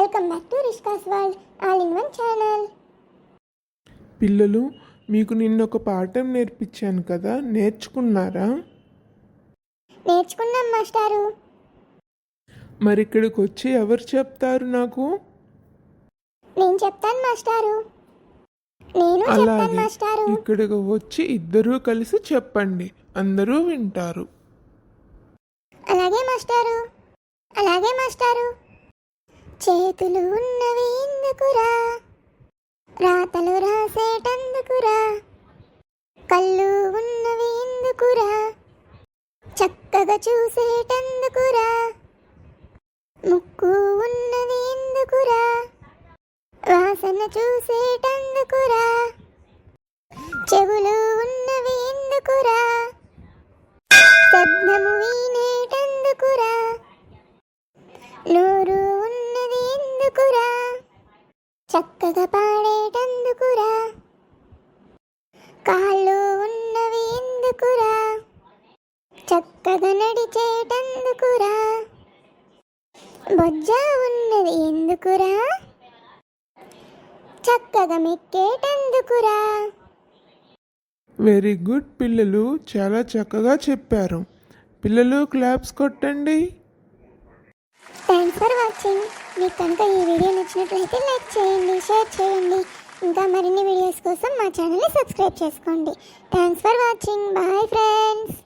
Welcome back to Rishka's world all in one channel. పిల్లలు, మీకు నిన్న ఒక పాఠం నేర్పించాను కదా, నేర్చుకున్నారా? నేర్చుకున్నాం మాస్టారు. మరి ఇక్కడికి వచ్చి ఎవరు చెప్తారు నాకు? నేను చెప్తాను మాస్టారు. నేను చెప్తాను అలాగే మాస్టారు. ఇక్కడికి వచ్చి ఇద్దరూ కలిసి చెప్పండి, అందరూ వింటారు. అలాగే మాస్టారు. అలాగే మాస్టారు. చేతులు ఉన్నవి ఎందుకురా, రాతలు రాసేటందుకురా, కళ్ళు ఉన్నవి ఎందుకురా, చక్కగా చూసేటందుకురా, ముక్కు ఉన్నది ఎందుకురా, వాసన చూసేటందుకురా, చెవులు ఉన్నవి ఎందుకురా, శబ్దము వినేటందుకురా, నోరు ఉన్నది ఎందుకురా, చక్కగా పాడేటందుకురా, కాళ్ళు ఉన్నవి ఎందుకురా, చక్కగా నడిచేటందుకురా, బొజ్జ ఉన్నది ఎందుకురా, చక్కగా మెక్కేటందుకురా. వెరీ గుడ్ పిల్లలు, చాలా చక్కగా చెప్పారు. పిల్లలు క్లాప్స్ కొట్టండి. Thanks for watching. మీకు కనుక ఈ వీడియో నచ్చినట్లయితే లైక్ చేయండి, షేర్ చేయండి. ఇంకా మరిన్ని వీడియోస్ కోసం మా ఛానల్ని సబ్స్క్రైబ్ చేసుకోండి. Thanks for watching. Bye friends.